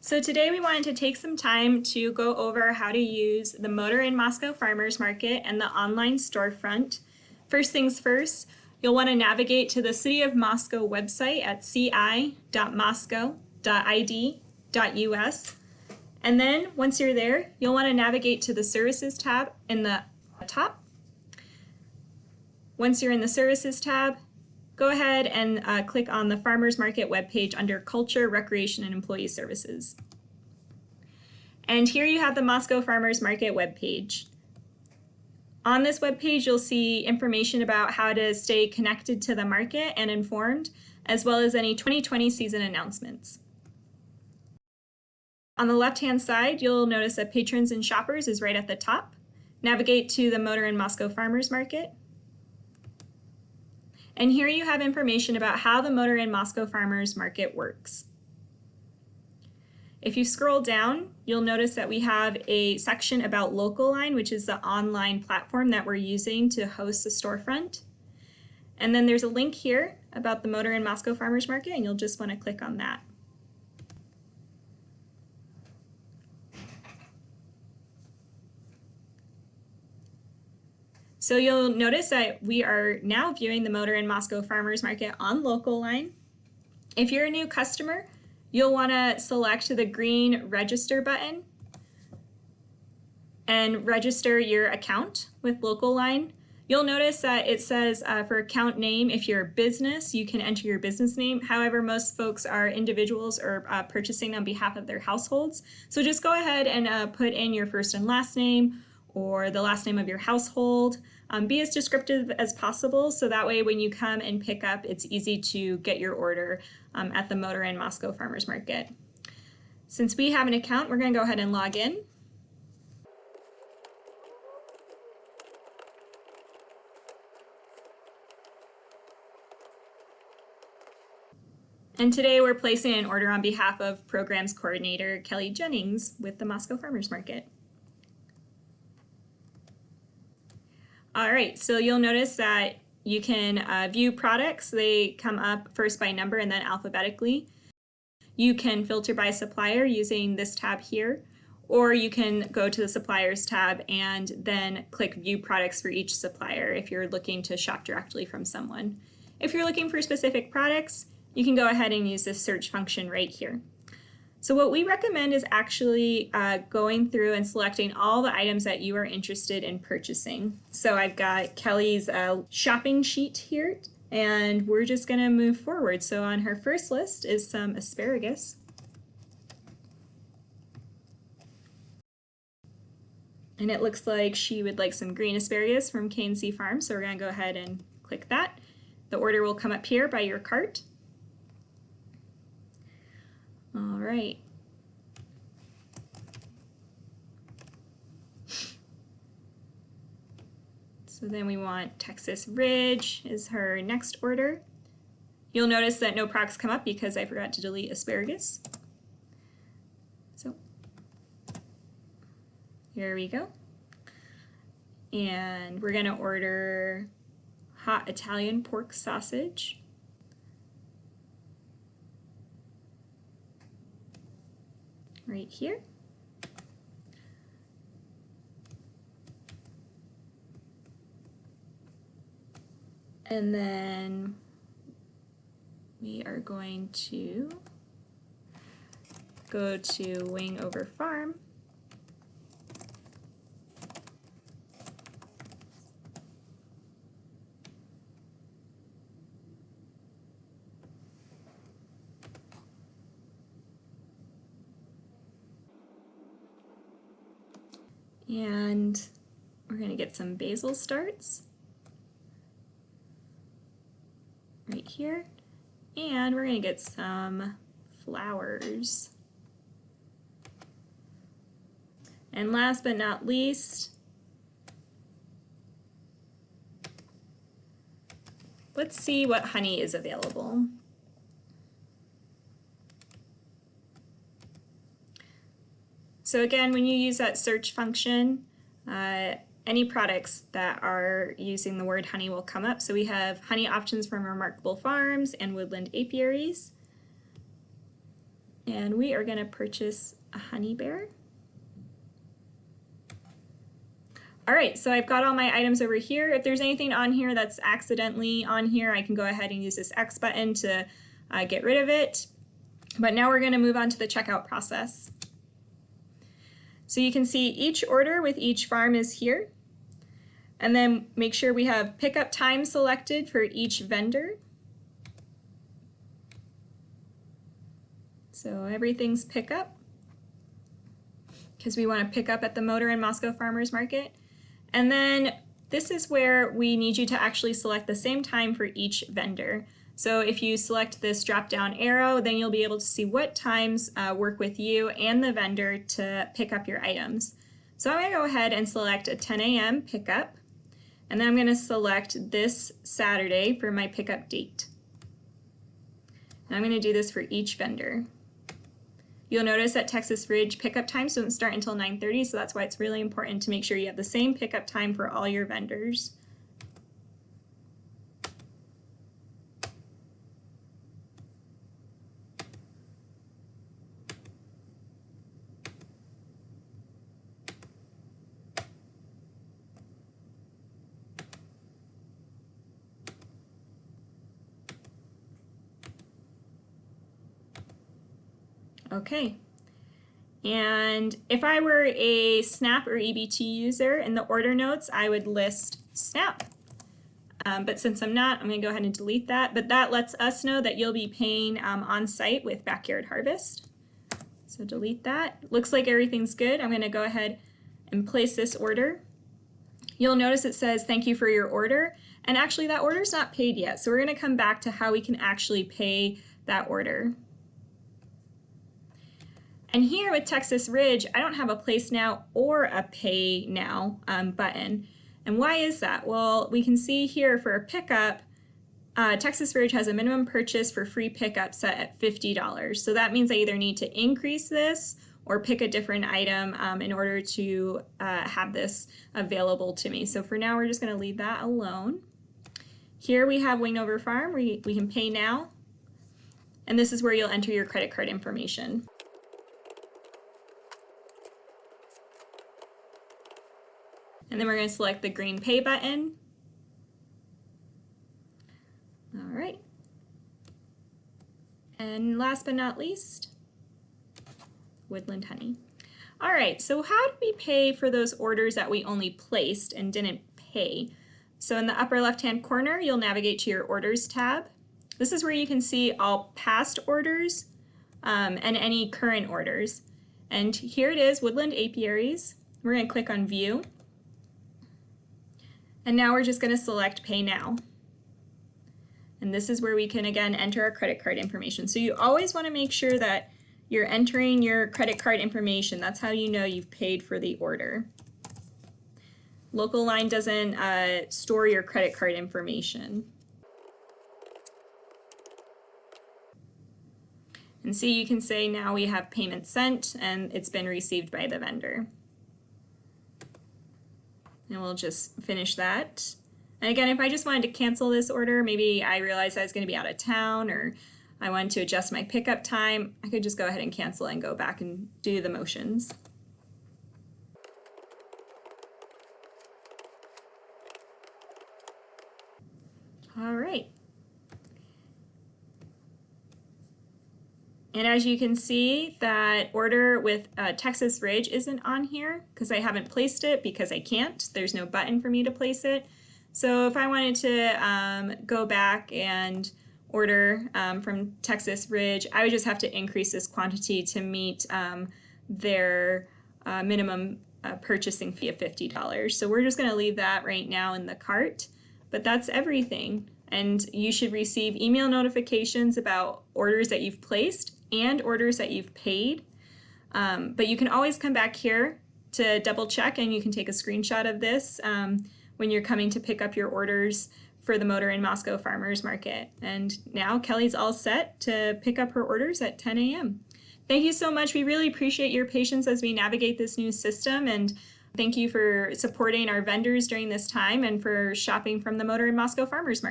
So today we wanted to take some time to go over how to use the Motor in Moscow Farmers Market and the online storefront. First things first, you'll want to navigate to the City of Moscow website at ci.moscow.id.us. And then once you're there, you'll want to navigate to the Services tab in the top. Once you're in the Services tab, go ahead and click on the Farmers Market webpage under Culture, Recreation, and Employee Services. And here you have the Moscow Farmers Market webpage. On this webpage, you'll see information about how to stay connected to the market and informed, as well as any 2020 season announcements. On the left-hand side, you'll notice that Patrons and Shoppers is right at the top. Navigate to the Motor in Moscow Farmers Market. And here you have information about how the Motor in Moscow Farmers Market works. If you scroll down, you'll notice that we have a section about LocalLine, which is the online platform that we're using to host the storefront. And then there's a link here about the Motor in Moscow Farmers Market, and you'll just want to click on that. So you'll notice that we are now viewing the Motor in Moscow Farmers Market on LocalLine. If you're a new customer, you'll want to select the green Register button and register your account with LocalLine. You'll notice that it says for account name, if you're a business, you can enter your business name. However, most folks are individuals or purchasing on behalf of their households. So just go ahead and put in your first and last name or the last name of your household. Be as descriptive as possible so that way when you come and pick up, it's easy to get your order at the Motor in Moscow Farmers Market. Since we have an account, we're going to go ahead and log in. And today we're placing an order on behalf of Programs Coordinator Kelly Jennings with the Moscow Farmers Market. All right, so you'll notice that you can view products. They come up first by number and then alphabetically. You can filter by supplier using this tab here, or you can go to the Suppliers tab and then click View Products for each supplier if you're looking to shop directly from someone. If you're looking for specific products, you can go ahead and use this search function right here. So what we recommend is actually going through and selecting all the items that you are interested in purchasing. So I've got Kelly's shopping sheet here, and we're just going to move forward. So on her first list is some asparagus. And it looks like she would like some green asparagus from K&C Farm, so we're going to go ahead and click that. The order will come up here by your cart. All right. So then we want Texas Ridge is her next order. You'll notice that no products come up because I forgot to delete asparagus. So here we go. And we're going to order hot Italian pork sausage. Right here. And then we are going to go to Wing Over Farm. And we're going to get some basil starts right here. And we're going to get some flowers. And last but not least, let's see what honey is available. So again, when you use that search function, any products that are using the word honey will come up. So we have honey options from Remarkable Farms and Woodland Apiaries. And we are going to purchase a honey bear. All right, so I've got all my items over here. If there's anything on here that's accidentally on here, I can go ahead and use this X button to get rid of it. But now we're going to move on to the checkout process. So you can see each order with each farm is here. And then make sure we have pickup time selected for each vendor. So everything's pickup because we want to pick up at the Motor Inn Moscow Farmers Market. And then this is where we need you to actually select the same time for each vendor. So if you select this drop-down arrow, then you'll be able to see what times work with you and the vendor to pick up your items. So I'm going to go ahead and select a 10 a.m. pickup, and then I'm going to select this Saturday for my pickup date. And I'm going to do this for each vendor. You'll notice that Texas Ridge pickup times don't start until 9:30, so that's why it's really important to make sure you have the same pickup time for all your vendors. Okay, and if I were a SNAP or EBT user in the order notes, I would list SNAP. But since I'm not, I'm going to go ahead and delete that. But that lets us know that you'll be paying on site with Backyard Harvest. So delete that. Looks like everything's good. I'm going to go ahead and place this order. You'll notice it says thank you for your order. And actually that order's not paid yet. So we're going to come back to how we can actually pay that order. And here with Texas Ridge, I don't have a place now or a pay now button. And why is that? Well, we can see here for a pickup, Texas Ridge has a minimum purchase for free pickup set at $50. So that means I either need to increase this or pick a different item in order to have this available to me. So for now, we're just going to leave that alone. Here we have Wingover Farm. We can pay now. And this is where you'll enter your credit card information. And then we're going to select the green pay button. All right. And last but not least, Woodland Honey. All right, so how do we pay for those orders that we only placed and didn't pay? So in the upper left-hand corner, you'll navigate to your Orders tab. This is where you can see all past orders and any current orders. And here it is, Woodland Apiaries. We're going to click on View. And now we're just going to select Pay Now. And this is where we can, again, enter our credit card information. So you always want to make sure that you're entering your credit card information. That's how you know you've paid for the order. Local Line doesn't store your credit card information. And see, you can say now we have payment sent and it's been received by the vendor. And we'll just finish that. And again, if I just wanted to cancel this order, maybe I realized I was going to be out of town or I wanted to adjust my pickup time, I could just go ahead and cancel and go back and do the motions. All right. And as you can see, that order with Texas Ridge isn't on here because I haven't placed it because I can't. There's no button for me to place it. So if I wanted to go back and order from Texas Ridge, I would just have to increase this quantity to meet their minimum purchasing fee of $50. So we're just going to leave that right now in the cart. But that's everything. And you should receive email notifications about orders that you've placed and orders that you've paid. But you can always come back here to double check, and you can take a screenshot of this when you're coming to pick up your orders for the Motor Inn Moscow Farmers Market. And now Kelly's all set to pick up her orders at 10 a.m. Thank you so much. We really appreciate your patience as we navigate this new system, and thank you for supporting our vendors during this time and for shopping from the Motor Inn Moscow Farmers Market.